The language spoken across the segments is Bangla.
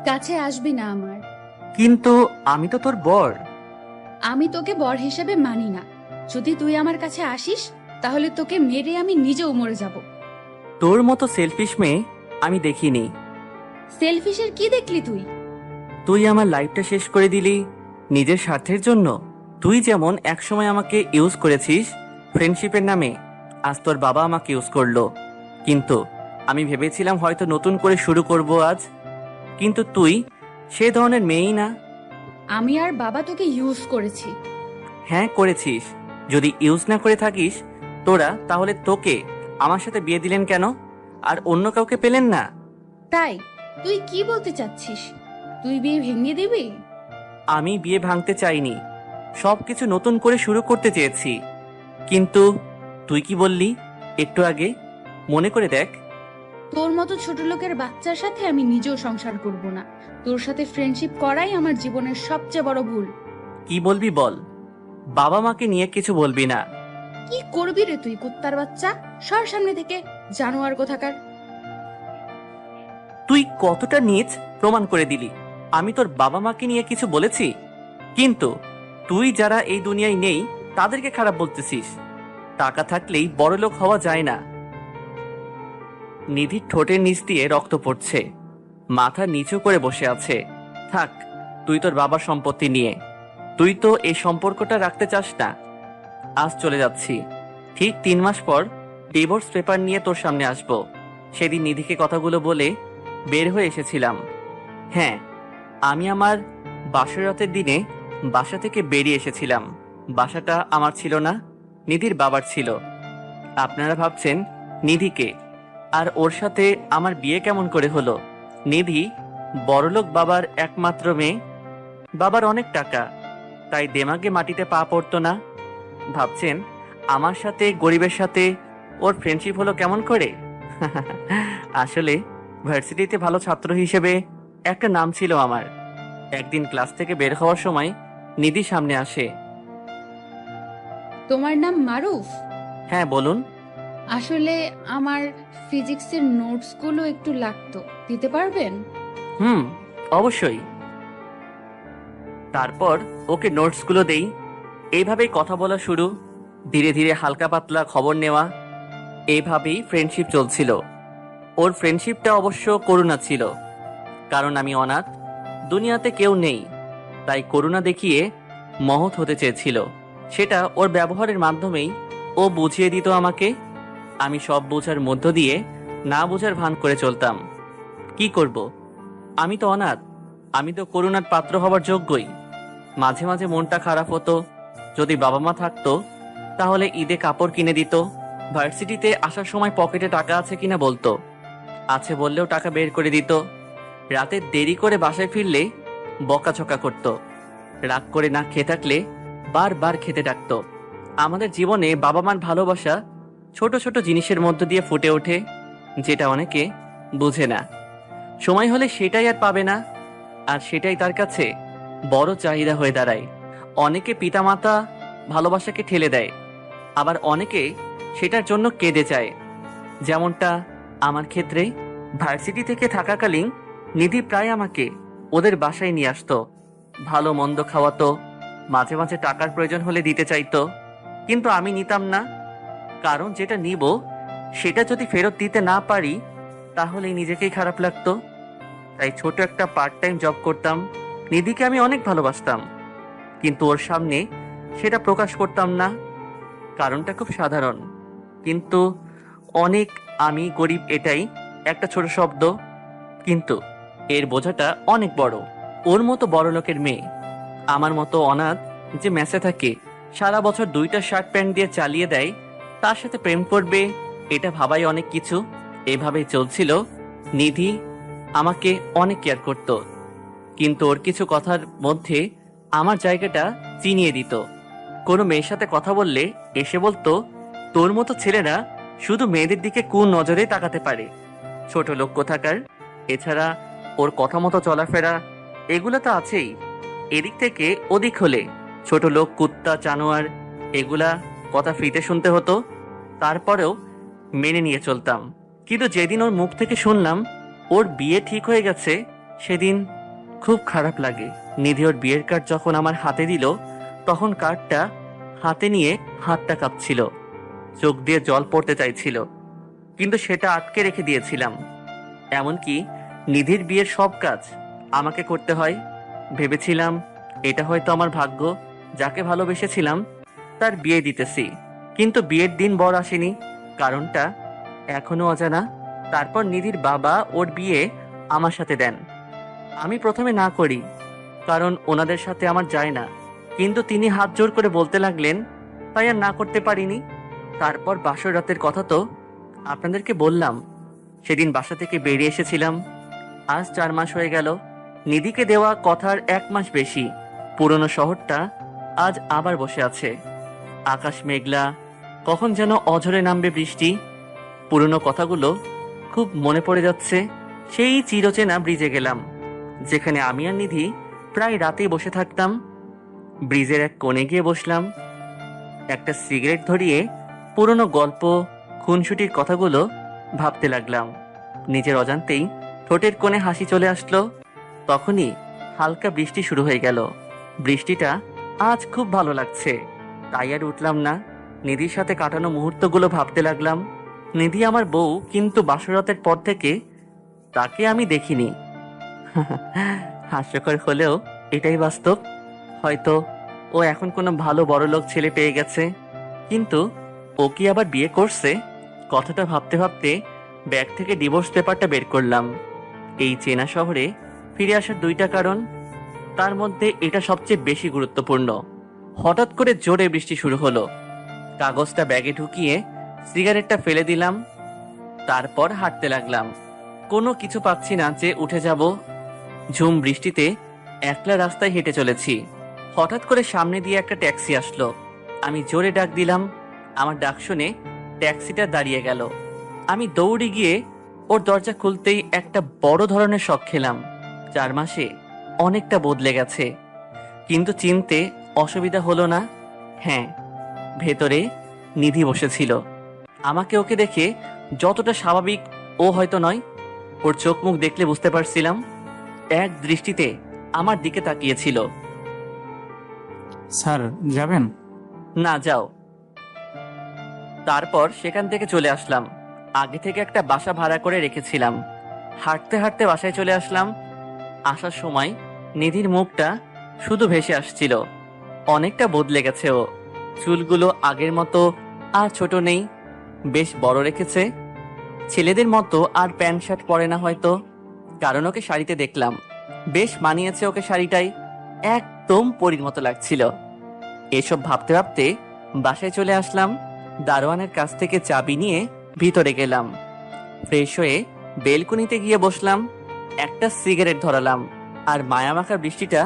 কাছে আসবি না আমার। কিন্তু আমি তো তোর বর। আমি তোকে বর হিসেবে মানি না। যদি তুই আমার কাছে আসিস তাহলে তোকে মেরে আমি নিজেও মরে যাব। তোর মতো সেলফিশ মেয়ে আমি দেখিনি। সেলফিশের কি দেখলি তুই? তুই আমার লাইফটা শেষ করে দিলি নিজের স্বার্থের জন্য। তুই যেমন একসময় আমাকে ইউজ করেছিস ফ্রেন্ডশিপের নামে, আজ তোর বাবা আমাকে ইউজ করলো। কিন্তু আমি ভেবেছিলাম হয়তো নতুন করে শুরু করব আজ। কিন্তু তুই সে ধরনের মেয়েই না। আমি আর বাবা তোকে ইউজ করেছি। হ্যাঁ করেছিস। যদি ইউজ না করে থাকিস তোরা, তাহলে তোকে আমার সাথে বিয়ে দিলেন কেন? আর অন্য কাউকে পেলেন না? তাই তুই কি বলতে চাচ্ছিস? তুই বিয়ে ভেঙে দিবি? আমি বিয়ে ভাঙতে চাইনি, সবকিছু নতুন করে শুরু করতে চেয়েছি। কিন্তু তুই কি বললি একটু আগে? মনে করে দেখ। তোর মতো ছোট লোকের বাচ্চার সাথে আমি নিজেও সংসার করব না। তোর সাথে ফ্রেন্ডশিপ করাই আমার জীবনের সবচেয়ে বড় ভুল। কি বলবি বল, বাবা মাকে নিয়ে কিছু বলবি না। কি করবি রে তুই কুত্তার বাচ্চা? সর সামনে থেকে, জানোয়ার কোথাকার। তুই কতটা নীচ প্রমাণ করে দিলি। আমি তোর বাবা মাকে নিয়ে কিছু বলেছি? কিন্তু তুই যারা এই দুনিয়ায় নেই তাদেরকে খারাপ বলতেছিস। টাকা থাকলেই বড়লোক হওয়া যায় না। নিধির ঠোঁটের নিচ দিয়ে রক্ত পড়ছে, মাথা নিচু করে বসে আছে। থাক, তুই তোর বাবার সম্পত্তি নিয়ে। তুই তো এই সম্পর্কটা রাখতে চাস না। আজ চলে যাচ্ছি, ঠিক 3 মাস পর ডিভোর্স পেপার নিয়ে তোর সামনে আসব। সেদিন নিধিকে কথাগুলো বলে বের হয়ে এসেছিলাম। হ্যাঁ, আমি আমার বাসরাতের দিনে বাসা থেকে বেরিয়ে এসেছিলাম। বাসাটা আমার ছিল না, নিধির বাবার ছিল। আপনারা ভাবছেন নিধিকে, আর ওর সাথে আমার বিয়ে কেমন করে হলো? নিধি বড়লোক বাবার একমাত্র মেয়ে। বাবার অনেক টাকা, তাই দেমাগে মাটিতে পা পড়তো না। ভাবছেন আমার সাথে গরিবের সাথে ওর ফ্রেন্ডশিপ হলো কেমন করে? আসলে ভার্সিটিতে ভালো ছাত্র হিসেবে একটা নাম ছিল আমার। একদিন ক্লাস থেকে বের হওয়ার সময় নিধি সামনে আসে। তোমার নাম মারুফ? হ্যাঁ বলুন। আসলে আমার ফিজিক্সের নোটসগুলো একটু লাগতো, দিতে পারবেন? হুম, অবশ্যই। তারপর ওকে নোটসগুলো দেই। এইভাবেই কথা বলা শুরু, ধীরে ধীরে হালকা পাতলা খবর নেওয়া। এইভাবেই ফ্রেন্ডশিপ চলছিল। ওর ফ্রেন্ডশিপটা অবশ্য করুণা ছিল, কারণ আমি অনাথ, দুনিয়াতে কেউ নেই। তাই করুণা দেখিয়ে মহৎ হতে চেয়েছিল। সেটা ওর ব্যবহারের মাধ্যমেই ও বুঝিয়ে দিত আমাকে। আমি সব বোঝার মধ্য দিয়ে না বোঝার ভান করে চলতাম। কি করব, আমি তো অনাথ, আমি তো করুণার পাত্র হবার যোগ্যই। মাঝে মাঝে মনটা খারাপ হতো। যদি বাবা মা থাকতো তাহলে ঈদে কাপড় কিনে দিত। ভার্সিটিতে আসার সময় পকেটে টাকা আছে কিনা বলতো, আছে বললেও টাকা বের করে দিত। রাতে দেরি করে বাসায় ফিরলে বকাঝকা করত। রাগ করে না খেয়ে থাকলে বারবার খেতে ডাকতো। আমাদের জীবনে বাবা মার ভালোবাসা ছোট ছোট জিনিসের মধ্য দিয়ে ফুটে ওঠে, যেটা অনেকে বুঝে না। সময় হলে সেটাই আর পাবে না, আর সেটাই তার কাছে বড় চাহিদা হয়ে দাঁড়ায়। অনেকে পিতামাতা ভালোবাসাকে ঠেলে দেয়, আবার অনেকে সেটার জন্য কেঁদে যায়। যেমনটা আমার ক্ষেত্রে। ভার্সিটি থেকে থাকাকালীন নিধি প্রায় আমাকে ওদের বাসায় নিয়ে আসতো, ভালো মন্দ খাওয়াতো, মাঝে মাঝে টাকার প্রয়োজন হলে দিতে চাইতো। কিন্তু আমি নিতাম না, কারণ যেটা নিব সেটা যদি ফেরত দিতে না পারি তাহলেই নিজেকেই খারাপ লাগতো। তাই ছোট একটা পার্ট টাইম জব করতাম। নিধিকে আমি অনেক ভালোবাসতাম, কিন্তু ওর সামনে সেটা প্রকাশ করতাম না। কারণটা খুব সাধারণ, কিন্তু অনেক আমি গরিব, এটাই একটা ছোট শব্দ। কিন্তু এর বোঝাটা অনেক বড়। ওর মতো বড় লোকের মেয়ে, আমার মতো অনাথ যে মেসে থাকে, সারা বছর 2টা শার্ট প্যান্ট দিয়ে চালিয়ে দেয়, তার সাথে প্রেম করবে, এটা ভাবাই অনেক কিছু। এভাবেই চলছিল। নিধি আমাকে অনেক কেয়ার করত, কিন্তু ওর কিছু কথার মধ্যে আমার জায়গাটা চিনিয়ে দিত। কোনো মেয়ের সাথে কথা বললে এসে বলতো, তোর মতো ছেলেরা শুধু মেয়েদের দিকে কোন নজরে তাকাতে পারে, ছোট লোক কোথাকার। এছাড়া ওর কথা মতো চলাফেরা, এগুলো তো আছেই। এদিক থেকে ওদিক হলে ছোট লোক, কুত্তা, জানোয়ার, এগুলা কথা ফ্রিতে শুনতে হতো। তারপরেও মেনে নিয়ে চলতাম। কিন্তু যেদিন ওর মুখ থেকে শুনলাম ওর বিয়ে ঠিক হয়ে গেছে, সেদিন খুব খারাপ লাগে। নিধি ওর বিয়ের কার্ড যখন আমার হাতে দিল, তখন কার্ডটা হাতে নিয়ে হাতটা কাঁপছিল, চোখ দিয়ে জল পড়তে চাইছিল, কিন্তু সেটা আটকে রেখে দিয়েছিলাম। এমনকি নিধির বিয়ের সব কাজ আমাকে করতে হয়। ভেবেছিলাম এটা হয়তো আমার ভাগ্য, যাকে ভালোবেসেছিলাম তার বিয়ে দিতেছি। কিন্তু বিয়ের দিন বর আসেনি, কারণটা এখনো অজানা। তারপর নিধির বাবা ওর বিয়ে আমার সাথে দেন। আমি প্রথমে না করি, কারণ ওনাদের সাথে আমার যায় না, কিন্তু তিনি হাত জোর করে বলতে লাগলেন, তাই আর না করতে পারিনি। তারপর বাসর রাতের কথা তো আপনাদেরকে বললাম। সেদিন বাসা থেকে বেরিয়ে এসেছিলাম। আজ 4 মাস হয়ে গেল। নিধিকে দেওয়া কথার 1 মাস বেশি। পুরনো শহরটা আজ আবার বসে আছে। আকাশ মেঘলা, কখন যেন অঝরে নামবে বৃষ্টি। পুরনো কথাগুলো খুব মনে পড়ে যাচ্ছে। সেই চিরচেনা ব্রিজে গেলাম, যেখানে আমি আর নিধি প্রায় রাতেই বসে থাকতাম। ব্রিজের এক কোণে গিয়ে বসলাম, একটা সিগারেট ধরিয়ে পুরনো গল্প, খুনসুটির কথাগুলো ভাবতে লাগলাম। নিজের অজান্তেই ঠোঁটের কোণে হাসি চলে আসলো। তখনই হালকা বৃষ্টি শুরু হয়ে গেল। বৃষ্টিটা আজ খুব ভালো লাগছে, তাই আর উঠলাম না। নিধির সাথে কাটানো মুহূর্তগুলো ভাবতে লাগলাম। নিধি আমার বউ, কিন্তু বাসরাতের পর থেকে তাকে আমি দেখিনি। হাস্যকর হলেও এটাই বাস্তব। হয়তো ও এখন কোনো ভালো বড়লোক ছেলে পেয়ে গেছে, কিন্তু ও কি আবার বিয়ে করছে? কথাটা ভাবতে ভাবতে ব্যাগ থেকে ডিভোর্স পেপারটা বের করলাম। এই চেনা শহরে ফিরে আসার 2টা কারণ, তার মধ্যে এটা সবচেয়ে বেশি গুরুত্বপূর্ণ। হঠাৎ করে জোরে বৃষ্টি শুরু হলো। কাগজটা ব্যাগে ঢুকিয়ে সিগারেটটা ফেলে দিলাম, তারপর হাঁটতে লাগলাম। কোনো কিছু পাচ্ছি না যে উঠে যাব। ঝুম বৃষ্টিতে একলা রাস্তায় হেঁটে চলেছি। হঠাৎ করে সামনে দিয়ে একটা ট্যাক্সি আসলো। আমি জোরে ডাক দিলাম। আমার ডাক শুনে ট্যাক্সিটা দাঁড়িয়ে গেল। আমি দৌড়ে গিয়ে ওর দরজা খুলতেই একটা বড় ধরনের শক খেলাম। 4 মাসে অনেকটা বদলে গেছে, কিন্তু চিনতে অসুবিধা হলো না। হ্যাঁ, ভেতরে নিধি বসেছিল। আমাকে ওকে দেখে যতটা স্বাভাবিক ও হয়তো নয়। ওর চোখ মুখ দেখলে বুঝতে পারছিলাম, এক দৃষ্টিতে আমার দিকে তাকিয়েছিল। স্যার যাবেন? না, যাও। তারপর সেখান থেকে চলে আসলাম। আগে থেকে একটা বাসা ভাড়া করে রেখেছিলাম। হাঁটতে হাঁটতে বাসায় চলে আসলাম। আসার সময় নিধির মুখটা শুধু ভেসে আসছিল। অনেকটা বদলে গেছে ও। চুলগুলো আগের মতো আর ছোট নেই, বেশ বড় রেখেছে। ছেলেদের মতো আর প্যান্ট শার্ট পরে না হয়তো, কারণ ওকে শাড়িতে দেখলাম। বেশ মানিয়েছে ওকে শাড়িটাই, একদম পরীর মতো লাগছিল। এসব ভাবতে ভাবতে বাসায় চলে আসলাম। দারোয়ানের কাছ থেকে চাবি নিয়ে ভিতরে গেলাম। ফ্রেশ হয়ে বেলকনিতে গিয়ে বসলাম, একটা সিগারেট ধরালাম আর মায়ামাখা বৃষ্টিটা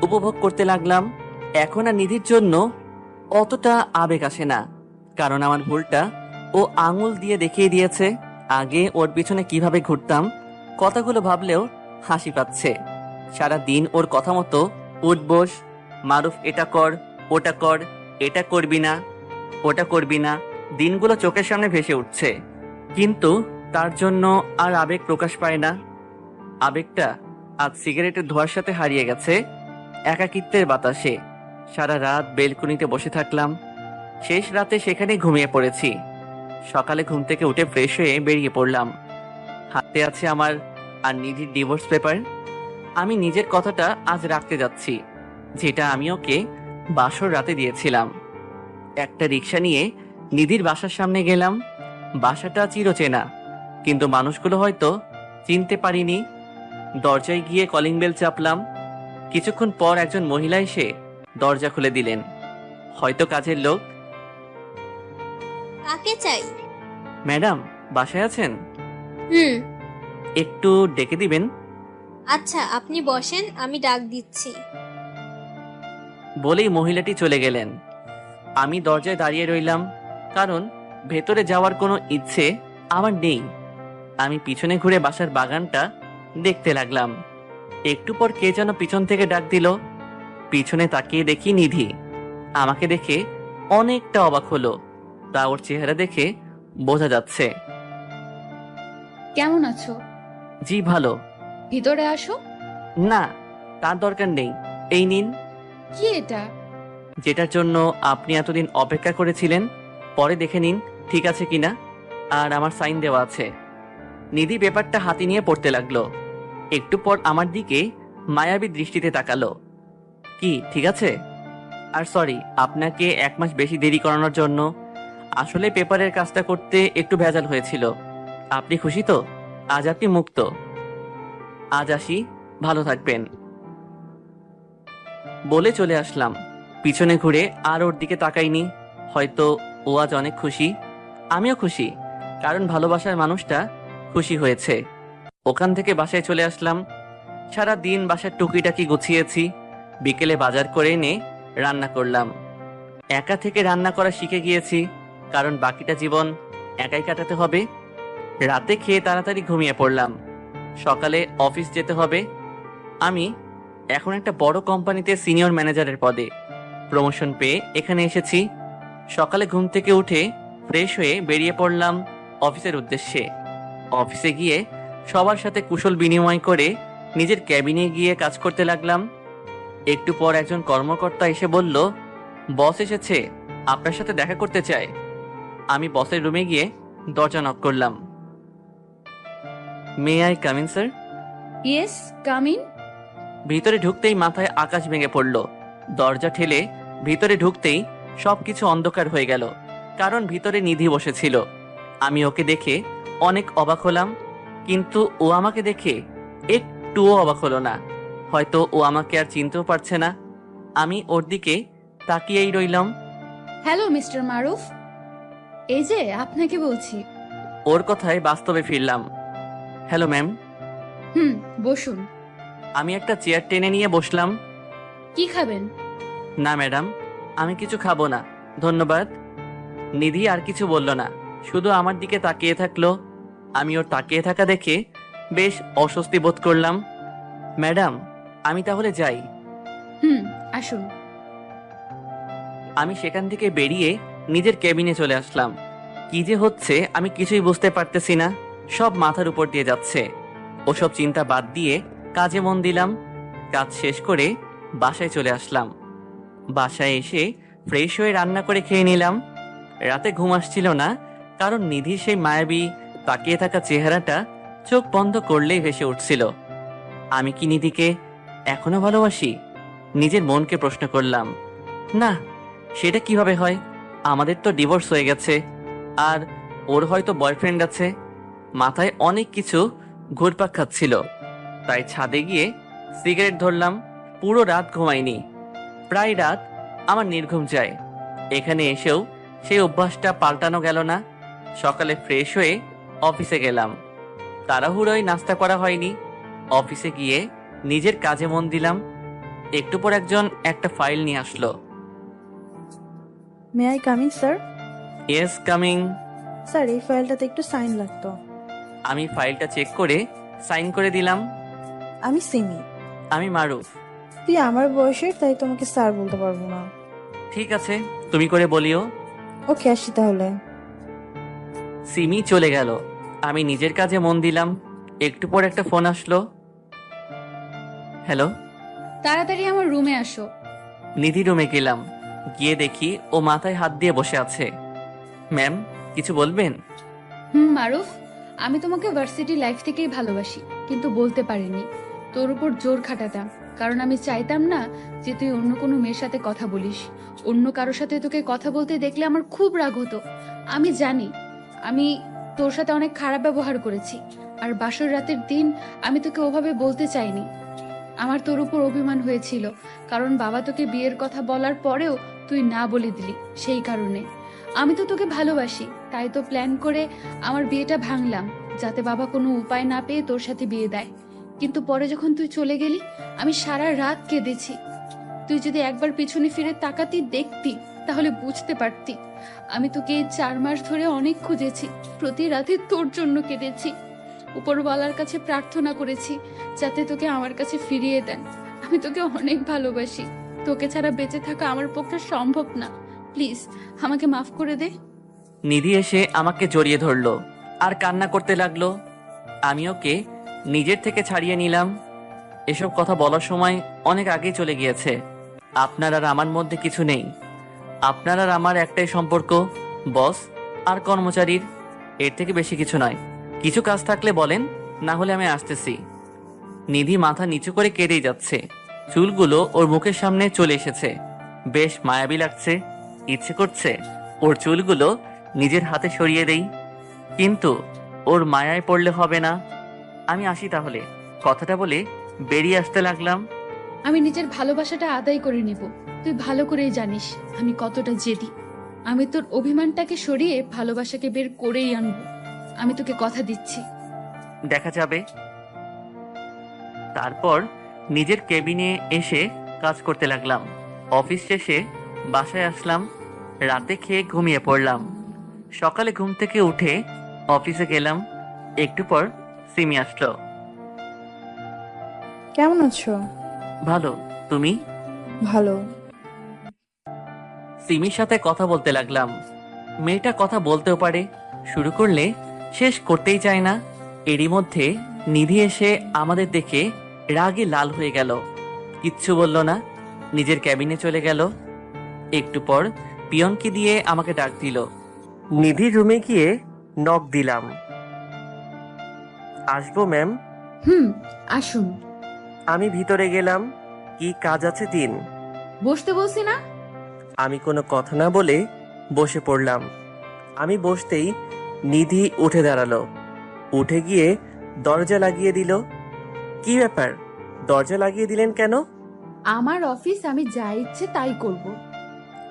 উপভোগ করতে লাগলাম। এখন আর নিধির জন্য অতটা আবেগ আসে না, কারণ আমার ভুলটা ও আঙুল দিয়ে দেখিয়ে দিয়েছে। আগে ওর পিছনে কিভাবে ঘুরতাম, কথাগুলো ভাবলেও হাসি পাচ্ছে। সারা দিন ওর কথা মতো উঠবোস, মারুফ এটা কর, ওটা কর, এটা করবি না, ওটা করবি না, দিনগুলো চোখের সামনে ভেসে উঠছে, কিন্তু তার জন্য আর আবেগ প্রকাশ পায় না। আবেগটা আজ সিগারেটের ধোঁয়ার সাথে হারিয়ে গেছে একাকিত্বের বাতাসে। সারা রাত বেলকুনিতে বসে থাকলাম। শেষ রাতে সেখানেই ঘুমিয়ে পড়েছি। সকালে ঘুম থেকে উঠে ফ্রেশ হয়ে বেরিয়ে পড়লাম। হাতে আছে আমার আর নিধির ডিভোর্স পেপার। আমি নিজের কথাটা আজ রাখতে যাচ্ছি, যেটা আমি ওকে বাসর রাতে দিয়েছিলাম। একটা রিক্সা নিয়ে নিধির বাসার সামনে গেলাম। বাসাটা চিরচেনা, কিন্তু মানুষগুলো হয়তো চিনতে পারিনি। দরজায় গিয়ে কলিং বেল চাপলাম। কিছুক্ষণ পর একজন মহিলা এসে দরজা খুলে দিলেন। হয়তো কাজের লোক। কাকে চাই? ম্যাডাম বাসায় আছেন? হুম। একটু ডেকে দিবেন। আচ্ছা, আপনি বসেন, আমি ডাক দিচ্ছি। বলেই মহিলাটি চলে গেলেন। আমি দরজায় দাঁড়িয়ে রইলাম, কারণ ভেতরে যাওয়ার কোনো ইচ্ছে আমার নেই। আমি পিছনে ঘুরে বাসার বাগানটা দেখতে লাগলাম। একটু পর কে যেন পিছন থেকে ডাক দিল। পিছনে তাকিয়ে দেখি নিধি। আমাকে দেখে অনেকটা অবাক হলো, তা ওর চেহারা দেখে বোঝা যাচ্ছে। কেমন আছো? জি ভালো। ভিতরে আসো। না, তার দরকার নেই। এই নিন। কি এটা? যেটার জন্য আপনি এতদিন অপেক্ষা করেছিলেন, পরে দেখে নিন ঠিক আছে কিনা। আর আমার সাইন দেওয়া আছে। নিধি পেপারটা হাতে নিয়ে পড়তে লাগলো। একটু পর আমার দিকে মায়াবী দৃষ্টিতে তাকালো। কি ঠিক আছে? আর সরি আপনাকে 1 মাস বেশি দেরি করানোর জন্য। আসলে পেপারের কাজটা করতে একটু ভেজাল হয়েছিল। আপনি খুশি তো? আজ আপনি মুক্ত। আজ আসি, ভালো থাকবেন। বলে চলে আসলাম। পিছনে ঘুরে আর ওর দিকে তাকাইনি। হয়তো ও আজ অনেক খুশি, আমিও খুশি, কারণ ভালোবাসার মানুষটা খুশি হয়েছে। ওখান থেকে বাসায় চলে আসলাম। সারা দিন বাসার টুকিটাকি গুছিয়েছি। বিকেলে বাজার করে এনে রান্না করলাম। একা থেকে রান্না করা শিখে গিয়েছি, কারণ বাকিটা জীবন একাই কাটাতে হবে। রাতে খেয়ে তাড়াতাড়ি ঘুমিয়ে পড়লাম। সকালে অফিস যেতে হবে। আমি এখন একটা বড় কোম্পানিতে সিনিয়র ম্যানেজারের পদে প্রমোশন পেয়ে এখানে এসেছি। সকালে ঘুম থেকে উঠে ফ্রেশ হয়ে বেরিয়ে পড়লাম অফিসের উদ্দেশ্যে। অফিসে গিয়ে সবার সাথে কুশল বিনিময় করে নিজের ক্যাবিনে গিয়ে কাজ করতে লাগলাম। একটু পর একজন কর্মকর্তা এসে বলল, বস এসেছে, আপনার সাথে দেখা করতে চায়। আমি বসের রুমে গিয়ে দরজা নক করলাম। May I come in sir? Yes, come in. ভিতরে ঢুকতেই মাথায় আকাশ ভেঙে পড়ল। দরজা ঠেলে ভিতরে ঢুকতেই সবকিছু অন্ধকার হয়ে গেল, কারণ ভিতরে নিধি বসেছিল। আমি ওকে দেখে অনেক অবাক হলাম, কিন্তু ও আমাকে দেখে একটুও অবাক হলো না। হয়তো ও আমাকে আর চিনতেও পারছে না। আমি ওর দিকে তাকিয়েই রইলাম। হ্যালো মিস্টার মারুফ, এই যে আপনাকে বলছি। ওর কথায় বাস্তবে ফিরলাম। Hello ma'am. বসুন। আমি একটা চেয়ার টেনে নিয়ে বসলাম। কি খাবেন? না ম্যাডাম, আমি কিছু খাবো না, ধন্যবাদ। নিধি আর কিছু বলল না, শুধু আমার দিকে তাকিয়ে থাকলো। আমি ওর তাকিয়ে থাকা দেখে বেশ অস্বস্তি বোধ করলাম। ম্যাডাম, আমি তাহলে যাই। আসুন। আমি সেখান থেকে বেরিয়ে নিজের কেবিনে চলে আসলাম। কি যে হচ্ছে আমি কিছুই বুঝতে পারতেছি না, সব মাথার উপর দিয়ে যাচ্ছে। ওসব চিন্তা বাদ দিয়ে কাজে মন দিলাম। কাজ শেষ করে বাসায় চলে আসলাম। বাসায় এসে ফ্রেশ হয়ে রান্না করে খেয়ে নিলাম। রাতে ঘুম আসছিল না, কারণ নিধির সেই মায়াবী তাকিয়ে থাকা চেহারাটা চোখ বন্ধ করলেই ভেসে উঠছিল। আমি কি নিধিকে এখনো ভালোবাসি? নিজের মনকে প্রশ্ন করলাম। না, সেটা কিভাবে হয়? আমাদের তো ডিভোর্স হয়ে গেছে, আর ওর হয়তো বয়ফ্রেন্ড আছে। মাথায় অনেক কিছু ঘুরপাক খাচ্ছিল, তাই ছাদে গিয়ে সিগারেট ধরলাম। পুরো রাত ঘুমাইনি, প্রায় রাত আমার নির্ঘুম যায়। এখানে এসেও সেই অভ্যাসটা পাল্টানো গেল না। সকালে ফ্রেশ হয়ে অফিসে গেলাম। তাড়াহুড়োয় নাস্তা করা হয়নি। অফিসে গিয়ে নিজের কাজে মন দিলাম। একটু পর একজন একটা ফাইল নিয়ে আসলো। May I coming sir? Yes, coming. Sir, এই ফাইলটাতে একটু সাইন লাগতো। আমি ফাইলটা চেক করে সাইন করে দিলাম। আমি সিমি। আমি মারুফ। তুই আমার বয়সের, তাই তোমাকে স্যার বলতে পারবো না। ঠিক আছে, তুমি করে বলিও। ওকে, আসি তাহলে। সিমি চলে গেল। আমি নিজের কাজে মন দিলাম। একটু পর একটা ফোন আসলো। হ্যালো। তাড়াতাড়ি আমার রুমে আসো। নিধি রুমে গেলাম। গিয়ে দেখি ও মাথায় হাত দিয়ে বসে আছে। ম্যাম, কিছু বলবেন? মারুফ, আমি তোমাকে ভার্সিটি লাইফ থেকেই ভালোবাসি, কিন্তু বলতে পারিনি। তোর উপর জোর খাটাতাম, কারণ আমি চাইতাম না যে তুই অন্য কোনো মেয়ের সাথে কথা বলিস। অন্য কারোর সাথে তোকে কথা বলতে দেখলে আমার খুব রাগ হতো। আমি জানি আমি তোর সাথে অনেক খারাপ ব্যবহার করেছি, আর বাসর রাতের দিন আমি তোকে ওভাবে বলতে চাইনি। আমার তোর উপর অভিমান হয়েছিল, কারণ বাবা তোকে বিয়ের কথা বলার পরেও তুই না বলে দিলি। সেই কারণে আমি তো তোকে ভালোবাসি, তাই তো প্ল্যান করে আমার বিয়েটা ভাঙলাম, যাতে বাবা কোনো উপায় না পেয়ে তোর সাথে বিয়ে দেয়। কিন্তু পরে যখন তুই চলে গেলি, আমি সারা রাত কেঁদেছি। তুই যদি একবার পিছনে ফিরে তাকাতি দেখতি, তাহলে বুঝতে পারতি আমি তোকে এই 4 মাস ধরে অনেক খুঁজেছি। প্রতি রাতে তোর জন্য কেঁদেছি, উপরওয়ালার কাছে প্রার্থনা করেছি যাতে তোকে আমার কাছে ফিরিয়ে দেন। আমি তোকে অনেক ভালোবাসি, তোকে ছাড়া বেঁচে থাকা আমার পক্ষে সম্ভব না। প্লিজ আমাকে মাফ করে দে। নিধি এসে আমাকে জড়িয়ে ধরলো আর কান্না করতে লাগলো। আমি ওকে নিজের থেকে ছাড়িয়ে নিলাম। এসব কথা বলার সময় অনেক আগেই চলে গিয়েছে। আপনার আর আমার মধ্যে কিছু নেই। আপনার আর আমার একটাই সম্পর্ক, বস আর কর্মচারীর। এর থেকে বেশি কিছু নয়। কিছু কাজ থাকলে বলেন, না হলে আমি আসতেছি। নিধি মাথা নিচু করে কেঁদেই যাচ্ছে। চুলগুলো ওর মুখের সামনে চলে এসেছে। বেশ মায়াবী লাগছে। ইচ্ছে করছে ওর চুলগুলো নিজের হাতে সরিয়ে দেই, কিন্তু ওর মায়ায় পড়লে হবে না। আমি আসি তাহলে, কথাটা বলে বেরিয়ে আসতে লাগলাম। আমি নিজের ভালোবাসাটা আদায় করে নিব। তুই ভালো করেই জানিস আমি কতটা জেদি। আমি তোর অভিমানটাকে সরিয়ে ভালোবাসাকে বের করেই আনবো। আমি তোকে কথা দিচ্ছি। দেখা যাবে। তারপর নিজের কেবিনে এসে কাজ করতে লাগলাম। অফিস শেষে বাসায় আসলাম। রাতে খেয়ে ঘুমিয়ে পড়লাম। সকালে ঘুম থেকে উঠে অফিসে গেলাম। একটু পর সিমি আসলো। কেমন আছো? ভালো, তুমি? ভালো। সিমির সাথে কথা বলতে লাগলাম। মেয়েটা কথা বলতেও পারে, শুরু করলে শেষ করতেই চায় না। এরই মধ্যে নিধি এসে আমাদের দেখে রাগে লাল হয়ে গেল। কিচ্ছু বলল না, নিজের ক্যাবিনে চলে গেল। একটু পর পিয়নকে দিয়ে আমাকে ডাক দিল। নিধির রুমে গিয়ে নক দিলাম। আসবো ম্যাম? আসুন। আমি ভিতরে গেলাম। কি কাজ আছে দিন? বসতে বলছি না? আমি কোনো কথা না বলে বসে পড়লাম। আমি বসতেই নিধি উঠে দাঁড়ালো। উঠে গিয়ে দরজা লাগিয়ে দিল। কি ব্যাপার, দরজা লাগিয়ে দিলেন কেন? আমার অফিস, আমি যা ইচ্ছে তাই করব।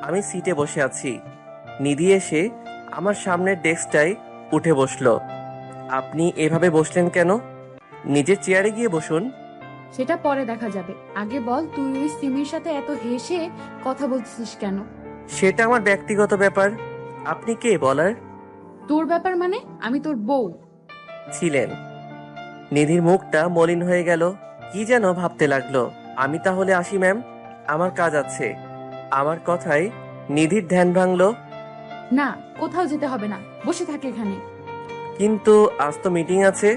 আমি সিটে বসে আছি। নিধি এসে আমার সামনের ডেস্কটায় উঠে বসলো। আপনি এভাবে বসলেন কেন? নিজের চেয়ারে গিয়ে বসুন। সেটা পরে দেখা যাবে। আগে বল, তুই ওই সিমির সাথে এত হেসে কথা বলছিস কেন? সেটা আমার ব্যক্তিগত ব্যাপার। আপনি কে বলার? তোর ব্যাপার মানে? আমি তোর বউ। ছিলেন। নিধির মুখটা মলিন হয়ে গেল। কি যেন ভাবতে লাগলো। আমি তাহলে আসি ম্যাম, আমার কাজ আছে। আমার কথায় নিধির ধ্যান ভাঙলো। না, কোথাও যেতে হবে না, বসে থাক এখানে। কিন্তু আজ তো মিটিং আছে।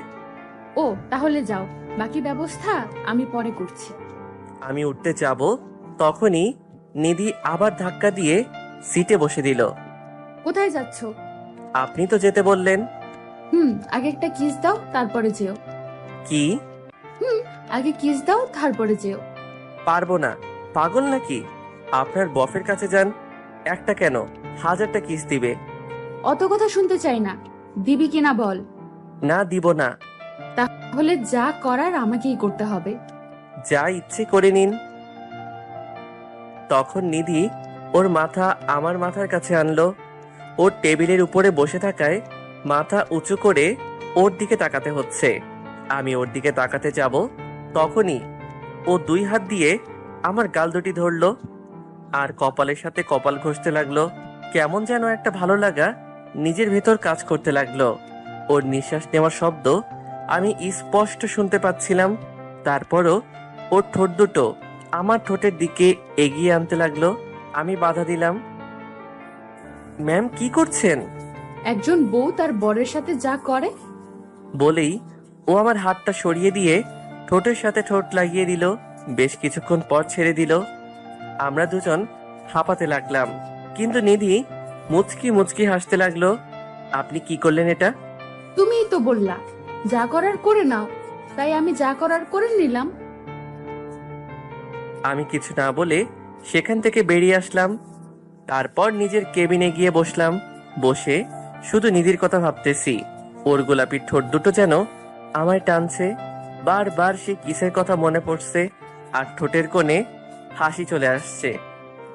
ও, তাহলে যাও, বাকি ব্যবস্থা আমি পরে করছি। আমি উঠতে যাব, তখনই নিধি আবার ধাক্কা দিয়ে সিটে বসে দিল। কোথায় যাচ্ছ? আপনি তো যেতে বললেন। আগে একটা কিস দাও, তারপরে যেও। কি? আগে কিস দাও, তারপরে যেও। পারবো না। পাগল নাকি? আপনার বফের কাছে যান। একটা কেন, 1000টা কিস দিবে। অত কথা শুনতে চাই না। দিবি কিনা বল। না, দিব না। তাহলে যা করার আমাকেই করতে হবে। যা ইচ্ছে করে নিন। তখন নিধি ওর মাথা আমার মাথার কাছে আনলো। ওর টেবিলের উপরে বসে থাকায় মাথা উঁচু করে ওর দিকে তাকাতে হচ্ছে। আমি ওর দিকে তাকাতে যাব, তখনই ও 2 হাত দিয়ে আমার গাল দুটি ধরলো আর কপালের সাথে কপাল ঘষতে লাগলো। কেমন যেন একটা ভালো লাগা নিজের ভেতর কাজ করতে লাগলো। ওর নিঃশ্বাস নেওয়ার শব্দ আমি স্পষ্ট শুনতে পাচ্ছিলাম। তারপরও ওর ঠোঁট দুটো আমার ঠোঁটের দিকে এগিয়ে আনতে লাগলো। আমি বাধা দিলাম। ম্যাম, কি করছেন? একজন বউ তার বরের সাথে যা করে। বলেই ও আমার হাতটা সরিয়ে দিয়ে ঠোঁটের সাথে ঠোঁট লাগিয়ে দিল। বেশ কিছুক্ষণ পর ছেড়ে দিল। আমরা দুজন হাঁপাতে লাগলাম, কিন্তু নিধি মুচকি মুচকি হাসতে লাগলো। আপনি কি করলেন এটা? তুমিই তো বললা যা করার করে নাও, তাই আমি যা করার করে নিলাম। আমি কিছু না বলে সেখান থেকে বেরিয়ে আসলাম। তারপর নিজের কেবিনে গিয়ে বসলাম। বসে শুধু নিধির কথা ভাবতেছি। ওর গোলাপি ঠোঁট দুটো যেন আমায় টানছে। বারবার সে কিসের কথা মনে পড়ছে, আর ঠোঁটের কোণে হাসি চলে আসছে।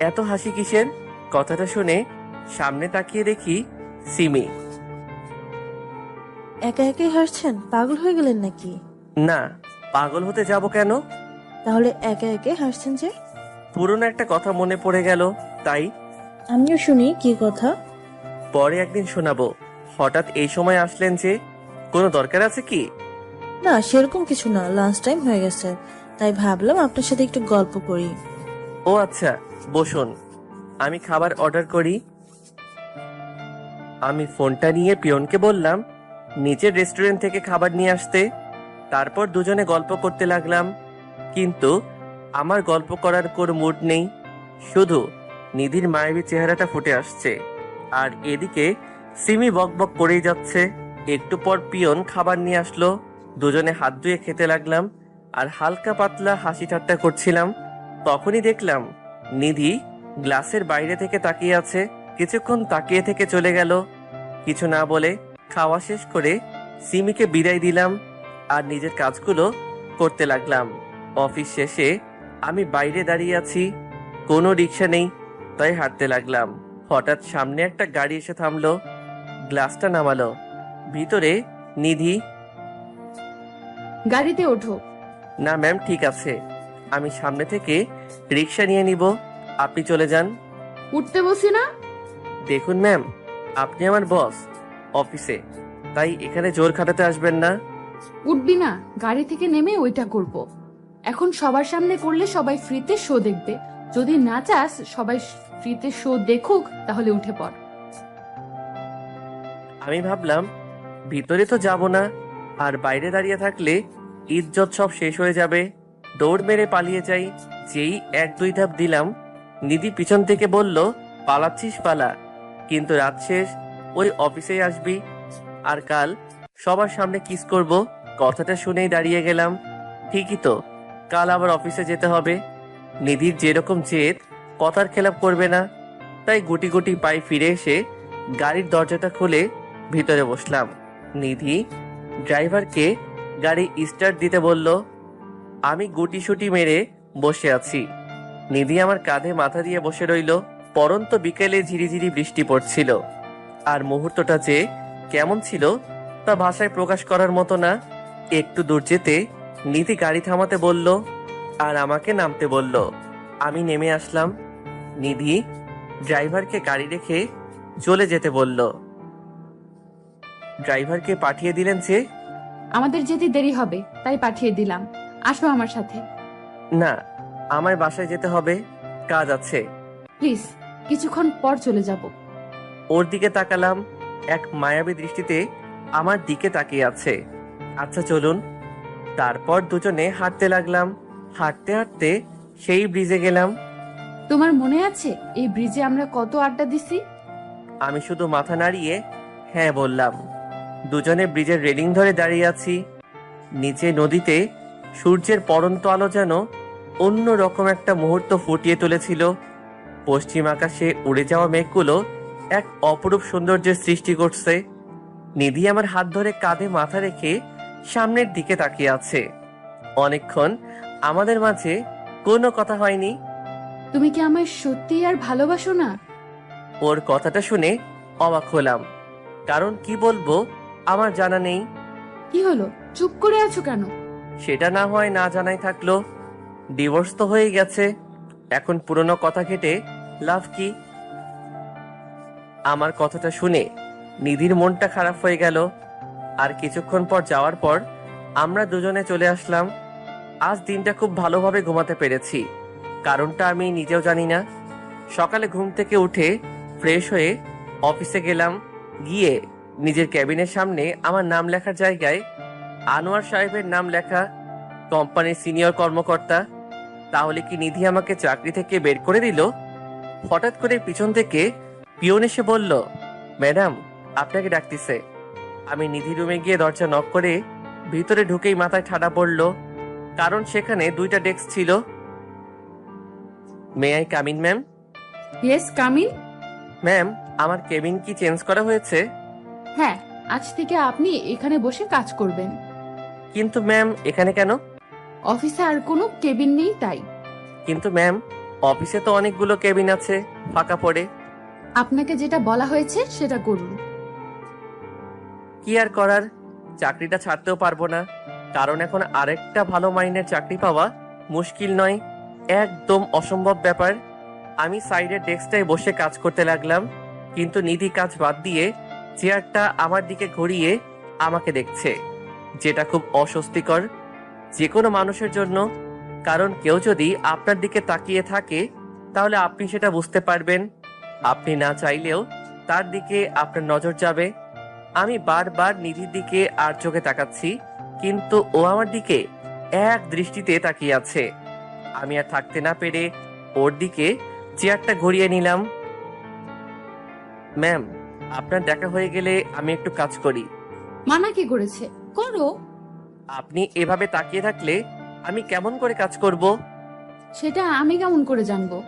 এত হাসি কিসের? কথাটা শুনে সামনে তাকিয়ে দেখি সিমি। একা একাই হাসছেন? পাগল হয়ে গেলেন নাকি? না, পাগল হতে যাব কেন? তাহলে একা একাই হাসছেন যে? পুরনো একটা কথা মনে পড়ে গেল, তাই। আমিও শুনি, কি কথা? পরে একদিন শোনাবো। হঠাৎ এই সময় আসলেন যে, কোনো দরকার আছে কি? না, সেরকম কিছু না, লাঞ্চ টাইম হয়ে গেছে, তাই ভাবলাম আপনার সাথে একটু গল্প করি। ও আচ্ছা, বসুন, আমি খাবার অর্ডার করি। আমি ফোনটা নিয়ে পিয়নকে বললাম নিচের রেস্টুরেন্ট থেকে খাবার নিয়ে আসতে। তারপর দুজনে গল্প করতে লাগলাম। কিন্তু আমার গল্প করার কোনো মুড নেই। শুধু নিধির মায়াবী চেহারাটা ফুটে আসছে। আর এদিকে সিমি বকবক করেই যাচ্ছে। একটু পর পিয়ন খাবার নিয়ে আসলো। দুজনে হাত ধুয়ে খেতে লাগলাম আর হালকা পাতলা হাসি ঠাট্টা করছিলাম। তখনই দেখলাম নিধি গ্লাসের বাইরে থেকে তাকিয়ে আছে। কিছুক্ষণ তাকিয়ে থেকে চলে গেল। কিছু না বলে খাওয়া শেষ করে সিমিকে বিদায় দিলাম আর নিজের কাজগুলো করতে লাগলাম। অফিস শেষে আমি বাইরে দাঁড়িয়ে আছি, কোনো রিক্সা নেই, তাই হাঁটতে লাগলাম। হঠাৎ সামনে একটা গাড়ি এসে থামলো, গ্লাসটা নামালো। ভিতরে নিধি। গাড়িতে ওঠো। না ম্যাম, ঠিক আছে, আমি সামনে থেকে রিক্সা নিয়ে নিব, আপনি চলে যান। উঠতে বসি না? দেখুন ম্যাম, আপনি আমার বস অফিসে, তাই এখানে জোর খাটাতে আসবেন না। উঠবি না? গাড়ি থেকে নেমে ওইটা করব। এখন সবার সামনে করলে সবাই ফ্রিতে শো দেখবে। যদি না চাস সবাই ফ্রিতে শো দেখুক, তাহলে উঠে পড়। আমি ভাবলাম ভিতরে তো যাব না, আর বাইরে দাঁড়িয়ে থাকলে ইজ্জত সব শেষ হয়ে যাবে। দৌড় মেরে পালিয়ে যাই। যেই 1-2 ধাপ দিলাম, নিধি পিছন থেকে বলল, পালাচ্ছিস পালা, কিন্তু রাত শেষ, ওই অফিসেই আসবি। আর কাল সবার সামনে কিস করব। কথাটা শুনেই দাঁড়িয়ে গেলাম। ঠিকই তো, কাল আবার অফিসে যেতে হবে। নিধির যেরকম জেদ, কথার খেলাপ করবে না। তাই গুটি গুটি পায়ে ফিরে এসে গাড়ির দরজাটা খুলে ভিতরে বসলাম। নিধি ড্রাইভারকে গাড়ি স্টার্ট দিতে বলল। আমি গুটি সুটি মেরে বসে আছি। নিধি আমার কাঁধে মাথা দিয়ে বসে রইল। পরন্ত বিকেলে ঝিরিঝিরি বৃষ্টি পড়ছিল। আর মুহূর্তটা যে কেমন ছিল তা ভাষায় প্রকাশ করার মতো না। একটু দূর যেতে নিধি গাড়ি থামাতে বলল আর আমাকে নামতে বলল। আমি নেমে আসলাম। নিধি ড্রাইভারকে গাড়ি রেখে চলে যেতে বলল। ড্রাইভারকে পাঠিয়ে দিলেন যে। আমাদের যেতে দেরি হবে, তাই পাঠিয়ে দিলাম। আসো আমার সাথে। না, আমায় বাসায় যেতে হবে, কাজ আছে। প্লিজ, কিছুক্ষণ পর চলে যাব। ওর দিকে তাকালাম, এক মায়াবী দৃষ্টিতে আমার দিকে তাকিয়ে আছে। আচ্ছা চলুন। তারপর দুজনে হাঁটতে লাগলাম। হাঁটতে হাঁটতে সেই ব্রিজে গেলাম। তোমার মনে আছে এই ব্রিজে আমরা কত আড্ডা দিছি? আমি শুধু মাথা নাড়িয়ে হ্যাঁ বললাম। দুজনে ব্রিজের রেলিং ধরে দাঁড়িয়ে আছি। নিচে নদীতে সূর্যের পড়ন্ত আলো যেন অন্য রকম একটা মুহূর্ত ফুটিয়ে তুলেছিল। পশ্চিম আকাশে উড়ে যাওয়া মেঘগুলো এক অপরূপ সৌন্দর্যের সৃষ্টি করছে। নিধি আমার হাত ধরে কাঁধে মাথা রেখে সামনের দিকে তাকিয়ে আছে। অনেকক্ষণ আমাদের মাঝে কোনো কথা হয়নি। তুমি কি আমায় সত্যি আর ভালোবাসো না? ওর কথাটা শুনে অবাক হলাম, কারণ কি বলবো আমার জানা নেই। কি হলো, চুপ করে আছো কেন? সেটা না হয় না জানাই থাকলো, ডিভোর্স তো হয়ে গেছে, এখন পুরনো কথা ঘেটে লাভ কি? আমার কথাটা শুনে নিধির মনটা খারাপ হয়ে গেল। আর কিছুক্ষণ পর যাওয়ার পর আমরা দুজনে চলে আসলাম। আজ দিনটা খুব ভালোভাবে ঘুমাতে পেরেছি, কারণটা আমি নিজেও জানি না। সকালে ঘুম থেকে উঠে ফ্রেশ হয়ে অফিসে গেলাম। গিয়ে নিজের ক্যাবিনের সামনে আমার নাম লেখার জায়গায় আনোয়ার সাহেবের নাম লেখা, কোম্পানির সিনিয়র কর্মকর্তা। তাহলে কি নিধি আমাকে চাকরি থেকে বের করে দিল? হঠাৎ করে পিছন থেকে পিয়ন এসে বলল, ম্যাডাম আপনাকে ডাকতেছে। আমি নিধি রুমে গিয়ে দরজা নক করে ভিতরে ঢুকেই মাথায় ঠাডা পড়ল, কারণ সেখানে 2টা ডেস্ক ছিল। May I come in ma'am? Yes, come in. Ma'am, আমার কেবিন কি চেঞ্জ করা হয়েছে? হ্যাঁ, আজ থেকে আপনি এখানে বসে কাজ করবেন। কিন্তু ম্যাম, এখানে কেন? অফিসে আর কোনো কেবিন নেই তাই। কিন্তু ম্যাম, অফিসে তো অনেকগুলো কেবিন আছে ফাঁকা পড়ে। আপনাকে যেটা বলা হয়েছে সেটা করুন। কি আর করার, চাকরিটা ছাড়তেও পারবো না, কারণ এখন আরেকটা ভালো মাইনের চাকরি পাওয়া মুশকিল নয়, একদম অসম্ভব ব্যাপার। আমি সাইডের ডেস্কটায় বসে কাজ করতে লাগলাম, কিন্তু নিধি কাজ বাদ দিয়ে চেয়ারটা আমার দিকে ঘুরিয়ে আমাকে দেখছে, যেটা খুব অস্বস্তিকর যে কোনো মানুষের জন্য। কারণ কেউ যদি আপনার দিকে তাকিয়ে থাকে তাহলে আপনি সেটা বুঝতে পারবেন। আপনি না চাইলেও তার দিকে আপনার নজর যাবে। আমি বারবার নিধির দিকে আর চোখে তাকাচ্ছি, কিন্তু ও আমার দিকে এক দৃষ্টিতে তাকিয়ে আছে। আমি আর থাকতে না পেরে ওর দিকে চেয়ারটা ঘুরিয়ে নিলাম। ম্যাম, আপনার দেখা হয়ে গেলে আমি একটু কাজ করি। মানা কি করেছে? করো। আপনি এভাবে তাকিয়ে থাকলে আমি কেমন করে কাজ করব? সেটা আমি কেমন করে জানবো?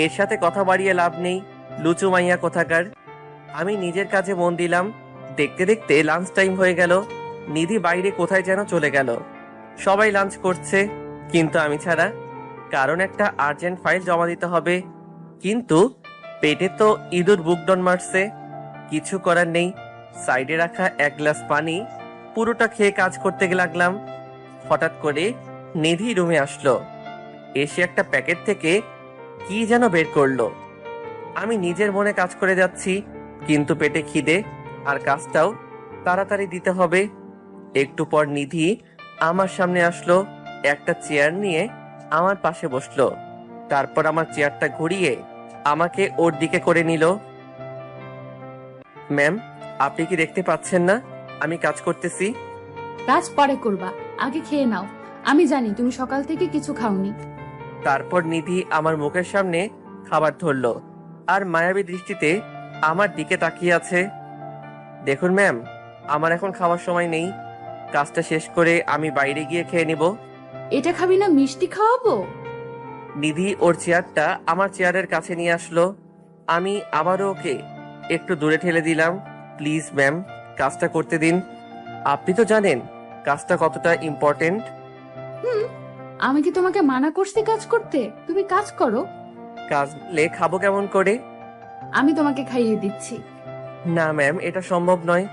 এর সাথে কথা বাড়িয়ে লাভ নেই, লুচু মাইয়া কোথাকার। আমি নিজের কাজে মন দিলাম। দেখতে দেখতে লাঞ্চ টাইম হয়ে গেল। নিধি বাইরে কোথায় যেন চলে গেল। সবাই লাঞ্চ করছে, কিন্তু আমি ছাড়া। কারণ একটা আর্জেন্ট ফাইল জমা দিতে হবে। কিন্তু পেটে তো ইঁদুর বুকডন মারছে। কিছু করার নেই। সাইডে রাখা এক গ্লাস পানি পুরোটা খেয়ে কাজ করতে লাগলাম। হঠাৎ করে নিধি রুমে আসলো। এসে একটা প্যাকেট থেকে কি যেন বের করলো। আমি নিজের মনে কাজ করে যাচ্ছি, কিন্তু পেটে খিদে, আর কাজটাও তাড়াতাড়ি দিতে হবে। একটু পর নিধি আমার সামনে আসলো, একটা চেয়ার নিয়ে আমার পাশে বসলো। তারপর আমার চেয়ারটা ঘুরিয়ে আমাকে ওর দিকে করে নিল। ম্যাম, আপনি কি দেখতে পাচ্ছেন না আমি কাজ করতেছি? কাজ পরে করবা, আগে খেয়ে নাও। আমি জানি তুমি সকাল থেকে কিছু খাওনি। তারপর নিধি আমার মুখের সামনে খাবার ধরলো আর মায়াবী দৃষ্টিতে আমার দিকে তাকিয়ে আছে। দেখুন ম্যাম, আমার এখন খাওয়ার সময় নেই। কাজটা শেষ করে আমি বাইরে গিয়ে খেয়ে নিব। এটা খাবি না মিষ্টি খাওয়াবো? নিধি ওর চেয়ারটা আমার চেয়ারের কাছে নিয়ে আসলো। আমি আবারও ওকে একটু দূরে ঠেলে দিলাম। প্লিজ ম্যাম, কাজটা করতে দিন। আপনি তো জানেন কাজটা কতটা ইম্পর্টেন্ট। আমি কি তোমাকে মানা করছি কাজ করতে? তুমি কাজ করো। কাজ নিলে খাবো কেমন করে? আমি তোমাকে খাইয়ে দিচ্ছি। না ম্যাম, এটা সম্ভব নয়।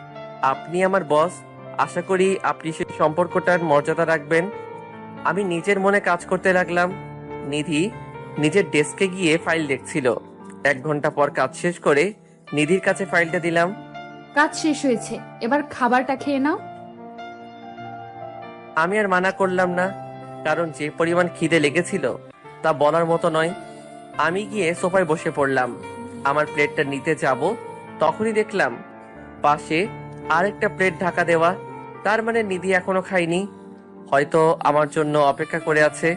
আপনি আমার বস, আশা করি আপনি সেই সম্পর্কটার মর্যাদা রাখবেন। আমি নিজের মনে কাজ করতে লাগলাম। নিধি নিজের ডেস্কে গিয়ে ফাইল দেখছিল। 1 ঘন্টা পর কাজ শেষ করে নিধির কাছে ফাইলটা দিলাম। কাজ শেষ হয়েছে, এবার খাবারটা খেয়ে নাও। আমি আর মানা করলাম না, কারণ যে পরিমাণ খিদে লেগেছিল তা বলার মতো নয়। আমি গিয়ে সোফায় বসে পড়লাম। আমার প্লেটটা নিতে যাব, তখনই দেখলাম পাশে আরেকটা প্লেট ঢাকা দেওয়া। তার মানে নিধি এখনো খায়নি, হয়তো আমার জন্য অপেক্ষা করে আছে।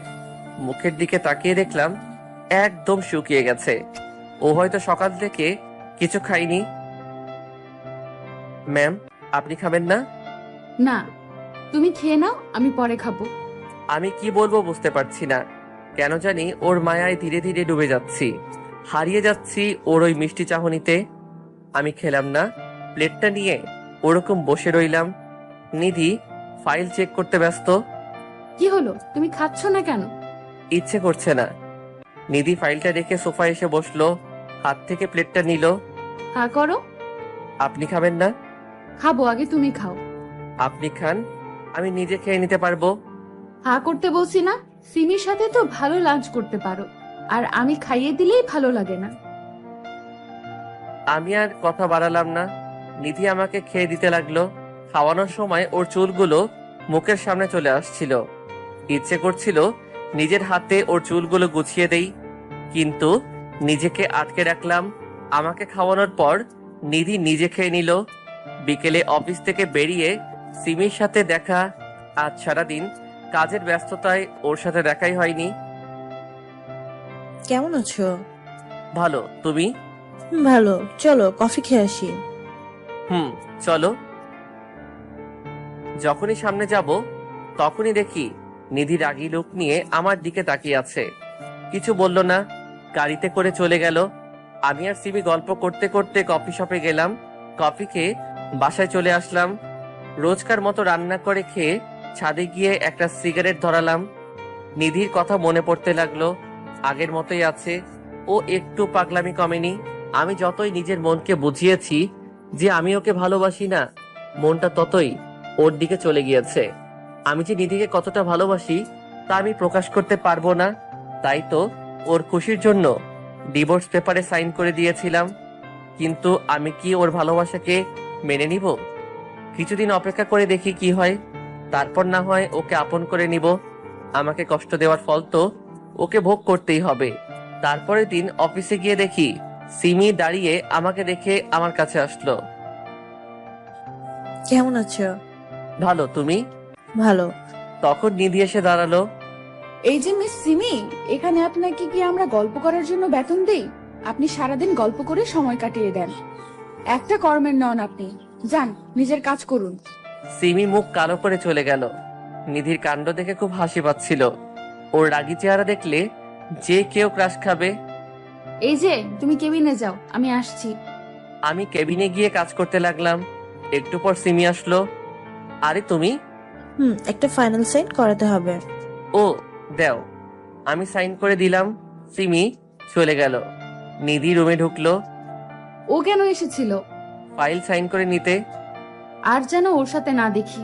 মুখের দিকে তাকিয়ে দেখলাম একদম শুকিয়ে গেছে। ও হয়তো সকাল থেকে কিছু খায়নি। ম্যাম, আপনি খাবেন না? না, তুমি খেয়ে নাও, আমি পরে খাবো। আমি কি বলবো বুঝতে পারছি না। কেন জানি ওর মায়ায় ধীরে ধীরে ডুবে যাচ্ছি, হারিয়ে যাচ্ছি ওর ওই মিষ্টি চাহনিতে। আমি খেলাম না, প্লেটটা নিয়ে ওরকম বসে রইলাম। নিধি ফাইল চেক করতে ব্যস্ত। কি হলো, তুমি খাচ্ছ না কেন? ইচ্ছে করছে না। নিধি ফাইলটা রেখে সোফায় এসে বসলো, হাত থেকে প্লেটটা নিল। হা করো। আপনি খাবেন না? খাবো, আগে তুমি খাও। আপনি খান, আমি নিজে খেয়ে নিতে পারবো। হা করতে বলছি না? সিমির সাথে তো ভালো লাঞ্চ করতে পারো, আর আমি খাইয়ে দিলেই ভালো লাগে না। আমি আর কথা বাড়ালাম না। নিধি আমাকে খেয়ে দিতে লাগলো। খাওয়ানোর সময় ওর চুলগুলো মুখের সামনে চলে আসছিল। ইচ্ছে করছিল নিজের হাতে ওর চুলগুলো গুছিয়ে দেই, কিন্তু নিজেকে আটকে রাখলাম। আমাকে খাওয়ানোর পর নিধি নিজে খেয়ে নিল। বিকেলে অফিস থেকে বেরিয়ে সিমির সাথে দেখা। আজ সারাদিন কাজের ব্যস্ততায় ওর সাথে দেখাই হয়নি। কেমন আছো? ভালো, তুমি? ভালো। চলো কফি খেয়ে আসি। চলো। যখনই সামনে যাব তখনই দেখি নিধি রাগী লোক নিয়ে আমার দিকে তাকিয়ে আছে। কিছু বলল না, গাড়িতে করে চলে গেল। আমি আর সিমি গল্প করতে করতে কফি শপে গেলাম। কফি খেয়ে বাসায় চলে আসলাম। রোজকার মতো রান্না করে খেয়ে ছাদে গিয়ে একটা সিগারেট ধরালাম। নিধির কথা মনে পড়তে লাগলো। আগের মতোই আছে, ও একটু পাগলামি কমেনি। আমি যতই নিজের মনকে বুঝিয়েছি যে আমি ওকে ভালোবাসি না, মনটা ততই ওর দিকে চলে গিয়েছে। আমি যে নিধিকে কতটা ভালোবাসি তা আমি প্রকাশ করতে পারবো না। তাই তো ওর খুশির জন্য ডিভোর্স পেপারে সাইন করে দিয়েছিলাম। কিন্তু আমি কি ওর ভালোবাসাকে মেনে নিব? কিছুদিন অপেক্ষা করে দেখি কি হয়, তারপর না হয় ওকে আপন করে নিব। আমাকে কষ্ট দেওয়ার ফল তো ওকে ভোগ করতেই হবে। তারপরের দিন অফিসে গিয়ে দেখি সিমি দাঁড়িয়ে আমাকে দেখে আমার কাছে আসলো। কেমন আছো? ভালো, তুমি? ভালো। তখন নিধি এসে দাঁড়ালো। এই যে মিস সিমি, এখানে আপনাকে কি আমরা গল্প করার জন্য বেতন দেই? আপনি সারাদিন গল্প করে সময় কাটিয়ে দেন, একটা কর্মের নন আপনি। যান, নিজের কাজ করুন। সিমি মুখ কালো করে চলে গেল। নিধির কাণ্ড দেখে খুব হাসি পাচ্ছিল। ওর রাগী চেহারা দেখলে যে কেউ ক্রাশ খাবে। এই যে, তুমি কেবিনে যাও, আমি আসছি। আমি কেবিনে গিয়ে কাজ করতে লাগলাম। একটু পর সিমি আসলো। আরে তুমি? একটা ফাইনাল সাইন করাতে হবে। ও দেও। আমি সাইন করে দিলাম। সিমি চলে গেল। নিধি রুমে ঢুকলো। ও কেন এসেছিল? ফাইল সাইন করে নিতে। আর যেন ওর সাথে না দেখি।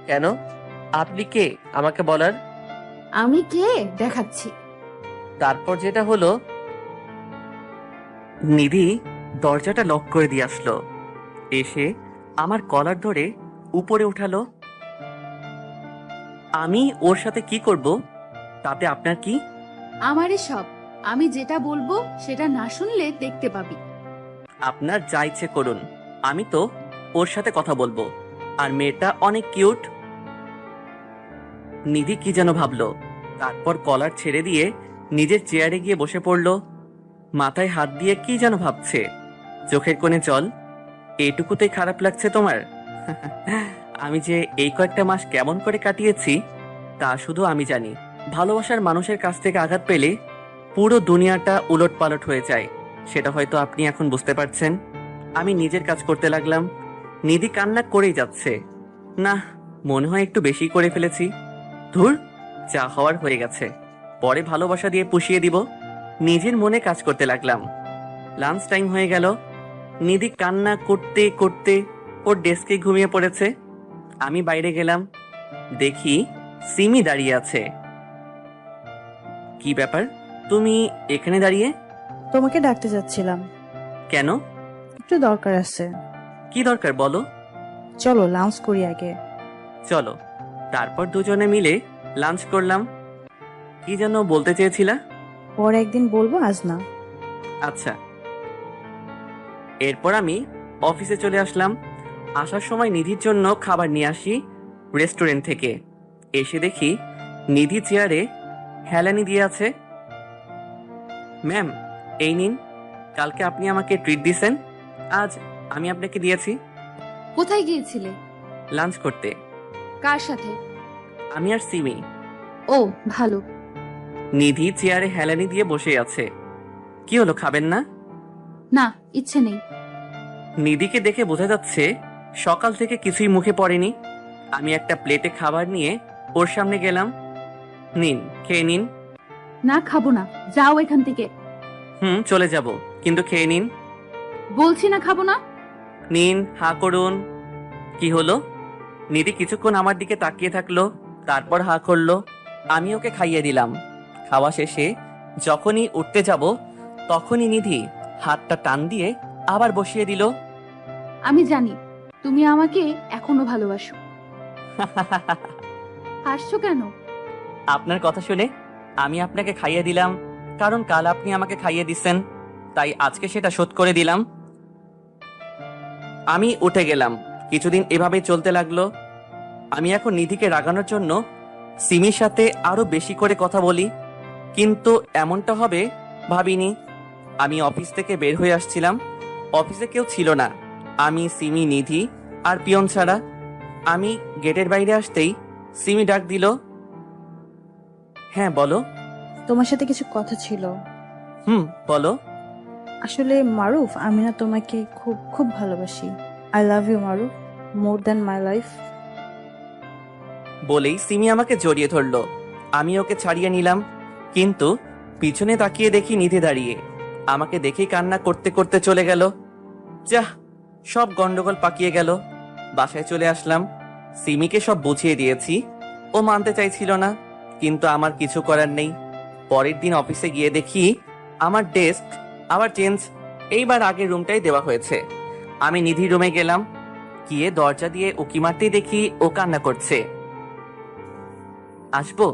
কেন? আপনি কে আমাকে বলার? আমি কে দেখাচ্ছি। তারপর যেটা হলো, নিধি দরজাটা লক করে দিয়ে আসলো। এসে আমার কলার ধরে উপরে উঠালো। আমি ওর সাথে কি করব তাতে আপনার কি? আমারই সব, আমি যেটা বলবো সেটা না শুনলে দেখতে পাবি। আপনার যা ইচ্ছে করুন, আমি তো ওর সাথে কথা বলবো। আর মেয়েটা অনেক কিউট। নিধি কি যেন ভাবলো। তারপর কলার ছেড়ে দিয়ে নিজের চেয়ারে গিয়ে বসে পড়লো। মাথায় হাত দিয়ে কি যেন ভাবছে। চোখের কোণে জল। এইটুকুতেই খারাপ লাগছে তোমার? আমি যে এই কয়েকটা মাস কেমন করে কাটিয়েছি তা শুধু আমি জানি। ভালোবাসার মানুষের কাছ থেকে আঘাত পেলে পুরো দুনিয়াটা উলট পালট হয়ে যায়। সেটা হয়তো আপনি এখন বুঝতে পারছেন। আমি নিজের কাজ করতে লাগলাম। নিধি কান্না করেই যাচ্ছে। না, মনে হয় একটু বেশি করে ফেলেছি। ধুর, যা হওয়ার হয়ে গেছে। পরে ভালোবাসা দিয়ে পুষিয়ে দিব। নিজের মনে কাজ করতে লাগলাম। লাঞ্চ টাইম হয়ে গেল। নিধি কান্না করতে করতে ওর ডেস্কে ঘুমিয়ে পড়েছে। আমি বাইরে গেলাম। দেখি সিমি দাঁড়িয়ে আছে। কি ব্যাপার, তুমি এখানে দাঁড়িয়ে? তোমাকে ডাকতে যাচ্ছিলাম। কেন? একটু দরকার আছে। কি দরকার বলো? চলো লাঞ্চ করি আগে। চলো। তারপর দুজনে মিলে লাঞ্চ করলাম। কি যেন বলতে চেয়েছিলা? পরে একদিন বলবো, আজ না। আচ্ছা। এরপর আমি অফিসে চলে আসলাম। আসার সময় নিধির জন্য খাবার নিয়ে আসি রেস্টুরেন্ট থেকে। এসে দেখি নিধি চেয়ারে হেলানি দিয়ে আছে। ম্যাম, এই নিন, কালকে আপনি আমাকে ট্রিট দিয়েছেন, আজ আমি আপনাকে দিয়েছি। কোথায় গিয়েছিলে? লাঞ্চ করতে। কার সাথে? আমি আর সিমি। ও ভালো। নিধি চেয়ারে হেলানি দিয়ে বসে আছে। কি হলো, খাবেন না? না, ইচ্ছে নেই। নিধিকে দেখে বোঝা যাচ্ছে সকাল থেকে কিছুই মুখে পড়েনি। আমি একটা প্লেটে খাবার নিয়ে ওর সামনে গেলাম। নিন, খেয়ে নিন। না, খাবো না, যাও এখান থেকে। চলে যাব, কিন্তু খেয়ে নিন। বলছি না, খাবো না। নিন, হা করুন। কি হলো? নিধি কিছুক্ষণ আমার দিকে তাকিয়ে থাকলো, তারপর হা করলো। আমি ওকে খাইয়ে দিলাম। খাওয়া শেষে যখনই উঠতে যাব তখনই নিধি হাতটা টান দিয়ে আবার বসিয়ে দিল। আমি জানি তুমি আমাকে এখনো ভালোবাসো। হাসছো কেন? আপনার কথা শুনে আমি আপনাকে খাইয়ে দিলাম, কারণ কাল আপনি আমাকে খাইয়ে দিচ্ছেন, তাই আজকে সেটা শোধ করে দিলাম। আমি উঠে গেলাম। কিছুদিন এভাবেই চলতে লাগলো। আমি এখন নিধিকে রাগানোর জন্য সিমির সাথে আরো বেশি করে কথা বলি, কিন্তু এমনটা হবে ভাবিনি। আমি অফিস থেকে বের হয়ে আসছিলাম। অফিসে কেউ ছিল না, আমি, সিমি, নিধি আর পিয়ন ছাড়া। আমি গেটের বাইরে আসতেই সিমি ডাক দিল। হ্যাঁ বলো। তোমার সাথে কিছু কথা ছিল। বলো। আসলে মারুফ, আমি না তোমাকে খুব খুব ভালোবাসি। I love you Maruf, more than my life. বলেই সিমি আমাকে জড়িয়ে ধরলো। আমি ওকে ছাড়িয়ে নিলাম, কিন্তু পিছনে তাকিয়ে দেখি নিধি দাঁড়িয়ে। আমাকে দেখেই কান্না করতে করতে চলে গেল। যাহ, সব গন্ডগোল পাকিয়ে গেল। বাসায় চলে আসলাম। সিমিকে সব বুঝিয়ে দিয়েছি। ও মানতে চাইছিল না, কিন্তু আমার কিছু করার নেই। পরের দিন অফিসে গিয়ে দেখি আমার ডেস্ক আবার চেঞ্জ। এইবার আগের রুমটাই দেওয়া হয়েছে। আমি নিধি রুমে গেলাম। গিয়ে দরজা দিয়ে উকি মারতেই দেখি ও কান্না করছে। আসবো?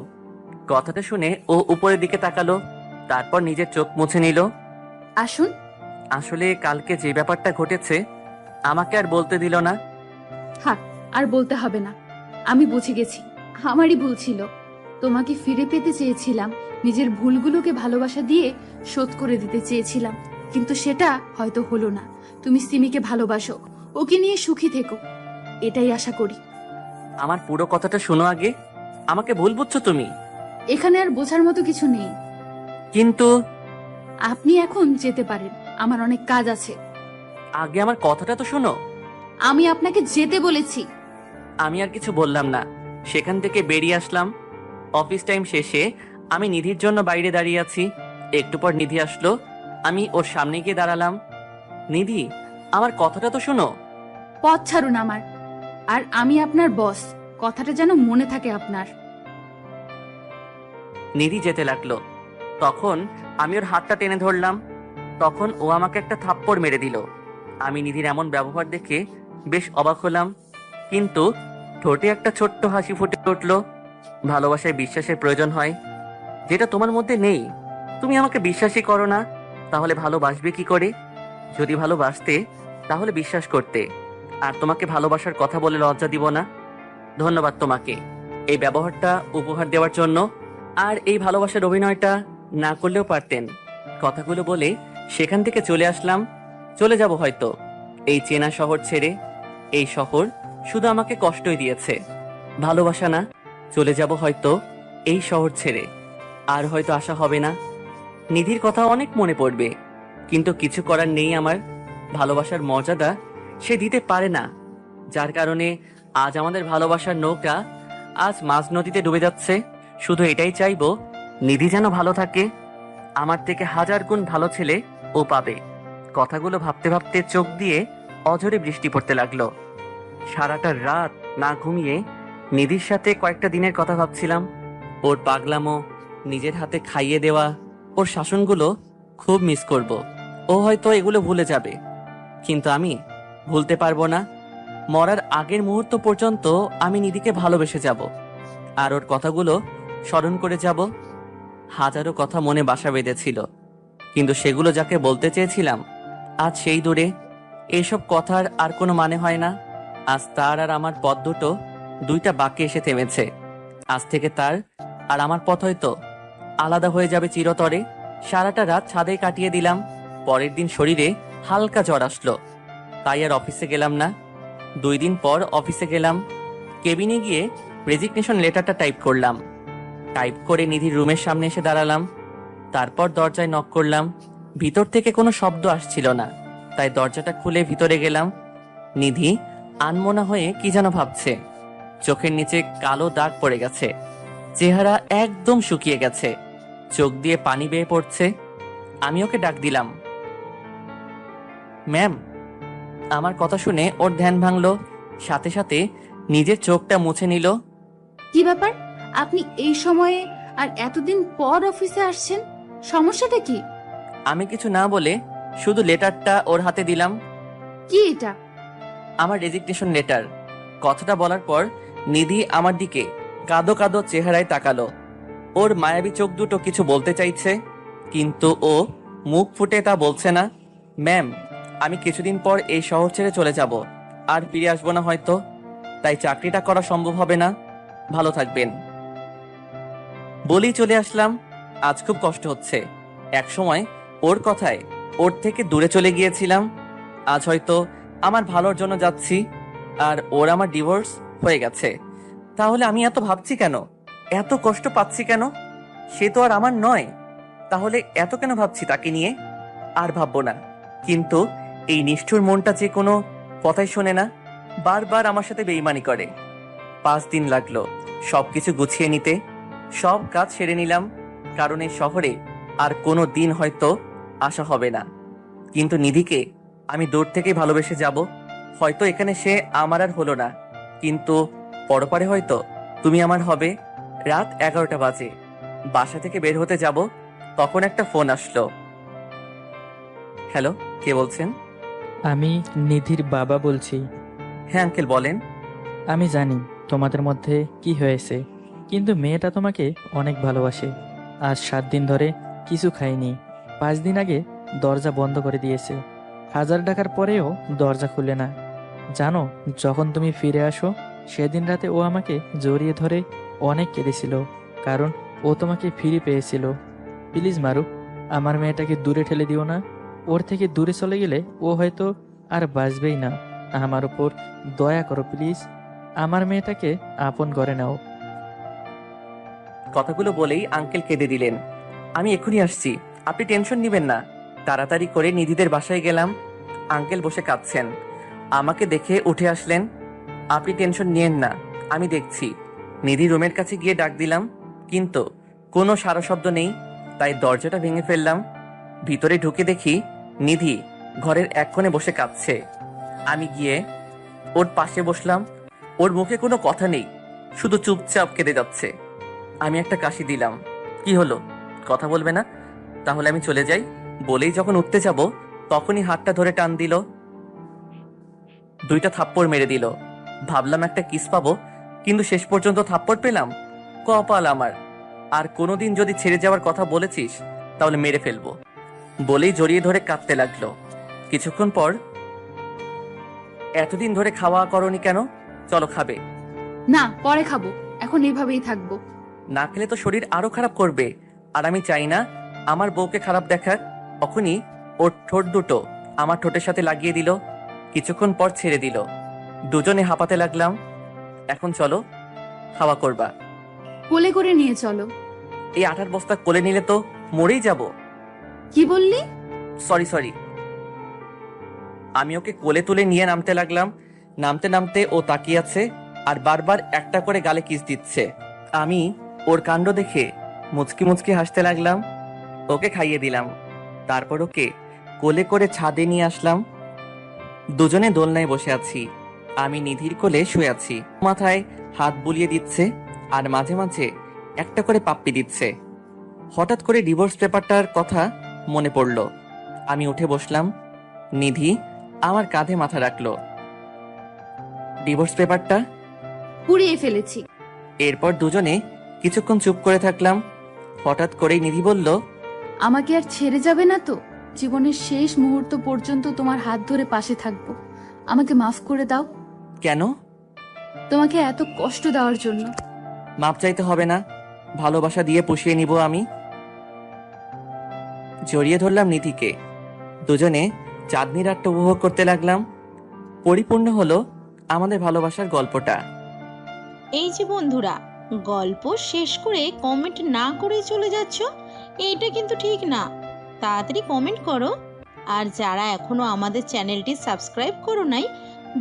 কথাটা শুনে ও উপরের দিকে তাকালো, তারপর নিজের চোখ মুছে নিল। আসুন। আসলে কালকে যে ব্যাপারটা ঘটেছে আমাকে আর বলতে দিল না। থাক, আর বলতে হবে না, আমি বুঝে গেছি। আমারই ভুল ছিল। তোমাকে ফিরে পেতে চেয়েছিলাম, নিজের ভুলগুলোকে ভালোবাসা দিয়ে শোধ করে দিতে চেয়েছিলাম, কিন্তু সেটা হয়তো হলো না। তুমি সিমিকে ভালোবাসো, ওকে নিয়ে সুখী থেকো, এটাই আশা করি। আমার পুরো কথাটা শোনো আগে। আমাকে ভুল বুঝছো তুমি। এখানে আর বোঝার মতো কিছু নেই। কিন্তু আপনি এখন যেতে পারেন, আমার অনেক কাজ আছে। আগে আমার কথাটা তো শোনো। আমি আপনাকে যেতে বলেছি। আমি আর কিছু বললাম না, সেখান থেকে বেরিয়ে আসলাম। অফিস টাইম শেষে আমি নিধির জন্য বাইরে দাঁড়িয়ে আছি। একটু পর নিধি আসলো, আমি ওর সামনে গিয়ে দাঁড়ালাম। নিধি, আমার কথাটা তো শোনো। পথ ছাড়ুন আমার, আর আমি আপনার বস, কথাটা যেন মনে থাকে আপনার। নিধি যেতে লাগলো, তখন আমি ওর হাতটা টেনে ধরলাম। তখন ও আমাকে একটা থাপ্পড় মেরে দিল। আমি নিধির এমন ব্যবহার দেখে বেশ অবাক হলাম, কিন্তু ঠোঁটে একটা ছোট্ট হাসি ফুটে উঠলো। ভালোবাসায় বিশ্বাসের প্রয়োজন হয়, যেটা তোমার মধ্যে নেই। তুমি আমাকে বিশ্বাসই করো না, তাহলে ভালোবাসবে কি করে? যদি ভালোবাসতে তাহলে বিশ্বাস করতে, আর তোমাকে ভালোবাসার কথা বলে লজ্জা দিব না। ধন্যবাদ তোমাকে এই ব্যবহারটা উপহার দেওয়ার জন্য। আর এই ভালোবাসার অভিনয়টা না করলেও পারতেন। কথাগুলো বলে সেখান থেকে চলে আসলাম। চলে যাব হয়তো এই চেনা শহর ছেড়ে। এই শহর শুধু আমাকে কষ্টই দিয়েছে, ভালোবাসা না। চলে যাব হয়তো এই শহর ছেড়ে, আর হয়তো আশা হবে না। নিধির কথা অনেক মনে পড়বে, কিন্তু কিছু করার নেই আমার। ভালোবাসার মর্যাদা সে দিতে পারে না, যার কারণে আজ আমাদের ভালোবাসার নৌকা আজ মাঝ নদীতে ডুবে যাচ্ছে। শুধু এটাই চাইবো, নিধি যেন ভালো থাকে। আমার থেকে হাজার গুণ ভালো ছেলে ও পাবে। কথাগুলো ভাবতে ভাবতে চোখ দিয়ে অঝরে বৃষ্টি পড়তে লাগলো। সারাটা রাত না ঘুমিয়ে নিধির সাথে কয়েকটা দিনের কথা ভাবছিলাম। ওর পাগলামো, নিজের হাতে খাইয়ে দেওয়া, ওর শাসনগুলো খুব মিস করব। ও হয়তো এগুলো ভুলে যাবে, কিন্তু আমি ভুলতে পারবো না। মরার আগের মুহূর্ত পর্যন্ত আমি নিধিকে ভালোবেসে যাব, আর ওর কথাগুলো স্মরণ করে যাব। হাজারো কথা মনে বাসা বেঁধেছিল, কিন্তু সেগুলো যাকে বলতে চেয়েছিলাম আজ সেই দূরে। এইসব কথার আর কোনো মানে হয় না। আজ তার আর আমার পথ দুটো দুইটা বাঁকে এসে থেমেছে। আজ থেকে তার আর আমার পথ হয়তো আলাদা হয়ে যাবে চিরতরে। সারাটা রাত ছাদে কাটিয়ে দিলাম। পরের দিন শরীরে হালকা জ্বর আসলো, তাই আর অফিসে গেলাম না। 2 দিন পর অফিসে গেলাম। কেবিনে গিয়ে রেজিগনেশন লেটারটা টাইপ করলাম। টাইপ করে নিধির রুমের সামনে এসে দাঁড়ালাম। তারপর দরজায় নক করলাম। ভিতর থেকে কোনো শব্দ আসছিল না, তাই দরজাটা খুলে ভিতরে গেলাম। নিধি আনমনা হয়ে কি যেন ভাবছে। চোখের নিচে কালো দাগ পড়ে গেছে, চেহারা একদম শুকিয়ে গেছে, চোখ দিয়ে পানি বেয়ে পড়ছে। আমি ওকে ডাক দিলাম, ম্যাম। আমার কথা শুনে ওর ধ্যান ভাঙলো, সাথে সাথে নিজের চোখটা মুছে নিল। কি ব্যাপার, আপনি এই সময়ে আর এতদিন পর অফিসে আসছেন? সমস্যাটা কি? আমি কিছু না বলে শুধু লেটারটা ওর হাতে দিলাম। কি এটা? আমার রেজিগনেশন লেটার। কথাটা বলার পর নিধি আমার দিকে কাঁদো কাঁদো চেহারায় তাকালো। ওর মায়াবী চোখ দুটো কিছু বলতে চাইছে, কিন্তু ও মুখ ফুটে তা বলছে না। ম্যাম, আমি কিছুদিন পর এই শহর ছেড়ে চলে যাব, আর ফিরে আসবো না হয়তো, তাই চাকরিটা করা সম্ভব হবে না। ভালো থাকবেন বলেই চলে আসলাম। আজ খুব কষ্ট হচ্ছে। এক সময় ওর কথায় ওর থেকে দূরে চলে গিয়েছিলাম, আজ হয়তো আমার ভালোর জন্য যাচ্ছি, আর ওর আমার ডিভোর্স হয়ে গেছে। তাহলে আমি এত ভাবছি কেন, এত কষ্ট পাচ্ছি কেন? সে তো আর আমার নয়, তাহলে এত কেন ভাবছি তাকে নিয়ে? আর ভাববো না। কিন্তু এই নিষ্ঠুর মনটা যে কোনো কথাই শোনে না, বারবার আমার সাথে বেইমানি করে। 5 দিন লাগলো সবকিছু গুছিয়ে নিতে। সব কাজ সেরে নিলাম, কারণ এই শহরে আর কোনো দিন হয়তো আসা হবে না। কিন্তু নিধিকে আমি দূর থেকেই ভালোবেসে যাব। হয়তো এখানে সে আমার আর হলো না, কিন্তু পরপারে হয়তো তুমি আমার হবে। রাত 11টা বাজে, বাসা থেকে বের হতে যাব, তখন একটা ফোন আসলো। হ্যালো, কে বলছেন? আমি নিধির বাবা বলছি। হ্যাঁ আঙ্কেল, বলেন। আমি জানি তোমাদের মধ্যে কি হয়েছে, কিন্তু মেয়েটা তোমাকে অনেক ভালোবাসে। আজ 7 দিন ধরে কিছু খাইনি। 5 দিন আগে দরজা বন্ধ করে দিয়েছে। 1000 টাকার পরেও দরজা খুলে না। জানো, যখন তুমি ফিরে আসো সেদিন রাতে ও আমাকে জড়িয়ে ধরে অনেক কেঁদেছিল, কারণ ও তোমাকে ফিরে পেয়েছিল। প্লিজ মারুফ, আমার মেয়েটাকে দূরে ঠেলে দিও না। ওর থেকে দূরে চলে গেলে ও হয়তো আর বাঁচবেই না। আমার উপর দয়া করো প্লিজ, আমার মেয়েটাকে আপন করে নাও। কথাগুলো বলেই আঙ্কেল কেঁদে দিলেন। আমি এক্ষুনি আসছি, আপনি টেনশন নেবেন না। তাড়াতাড়ি করে নিধিদের বাসায় গেলাম। আঙ্কেল বসে কাঁদছেন, আমাকে দেখে উঠে আসলেন। আপনি টেনশন নিয়েন না, আমি দেখছি। নিধি রুমের কাছে গিয়ে ডাক দিলাম, কিন্তু কোনো সারা শব্দ নেই। তাই দরজাটা ভেঙে ফেললাম। ভিতরে ঢুকে দেখি নিধি ঘরের এক কোণে বসে কাঁদছে। আমি গিয়ে ওর পাশে বসলাম। ওর মুখে কোনো কথা নেই, শুধু চুপচাপ কেঁদে যাচ্ছে। আমি একটা কাশি দিলাম। কি হলো, কথা বলবে না? তাহলে আমি চলে যাই। বলেই যখন উঠতে যাব, তখনই হাতটা ধরে টান দিল। 2টা থাপ্পড় মেরে দিল। ভাবলাম একটা কিস পাবো, কিন্তু শেষ পর্যন্ত থাপ্পড় পেলাম। কপাল আমার। আর কোনোদিন যদি ছেড়ে যাওয়ার কথা বলেছিস, তাহলে মেরে ফেলবো। বলেই জড়িয়ে ধরে কাঁদতে লাগলো। কিছুক্ষণ পর, এতদিন ধরে খাওয়া করনি কেন? চলো খাবে। না, পরে খাবো, এখন এইভাবেই থাকবো। না খেলে তো শরীর আরো খারাপ করবে, আর আমি চাই না আমার বউকে খারাপ দেখাক। তখনই ওর ঠোঁট দুটো আমার ঠোঁটের সাথে লাগিয়ে দিল। কিছুক্ষণ পর ছেড়ে দিল। দুজনে হাঁপাতে লাগলাম। এখন চলো, খাওয়া করবা। কোলে করে নিয়ে চলো। এই 8 বস্তা কোলে নিলে তো মরেই যাব। কি বললি? সরি। আমি ওকে কোলে তুলে নিয়ে নামতে লাগলাম। নামতে নামতে ও তাকিয়ে আছে আর বারবার একটা করে গালে কিস দিচ্ছে। আমি ওর কাণ্ড দেখে মুচকি মুচকি হাসতে লাগলাম। ওকে খাইয়ে দিলাম। তারপর ওকে কোলে করে ছাদে নিয়ে আসলাম। দুজনে দোলনায় বসে আছি। আমি নিধির কোলে শুয়ে আছি। মাথায় হাত বুলিয়ে দিচ্ছে আর মাঝে মাঝে একটা করে পাপ্পি দিচ্ছে। হঠাৎ করে ডিভোর্স পেপারটার কথা মনে পড়ল। আমি উঠে বসলাম। নিধি আমার কাঁধে মাথা রাখলো। ডিভোর্স পেপারটা? পুড়িয়ে ফেলেছি। এরপর দুজনে কিছুক্ষণ চুপ করে থাকলাম। হঠাৎ করেই নিধি বলল, আমাকে আর ছেড়ে যাবে না তো? জীবনের শেষ মুহূর্ত পর্যন্ত তোমার হাত ধরে পাশে থাকবো। আমাকে মাফ করে দাও। কেন? তোমাকে এত কষ্ট দেওয়ার জন্য। মাপ চাইতে হবে না, ভালোবাসা দিয়ে পুষিয়ে নিব আমি। জড়িয়ে ধরলাম নিধিকে। দুজনে চাঁদনি রাতটা উপভোগ করতে লাগলাম। পরিপূর্ণ হলো আমাদের ভালোবাসার গল্পটা। এই যে বন্ধুরা, গল্প শেষ করে কমেন্ট না করে চলে যাচ্ছ, এইটা কিন্তু ঠিক না। তাড়াতাড়ি কমেন্ট করো। আর যারা এখনো আমাদের চ্যানেলটি সাবস্ক্রাইব করো নাই,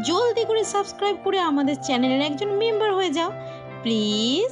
জলদি করে সাবস্ক্রাইব করে আমাদের চ্যানেলের একজন মেম্বার হয়ে যাও প্লিজ।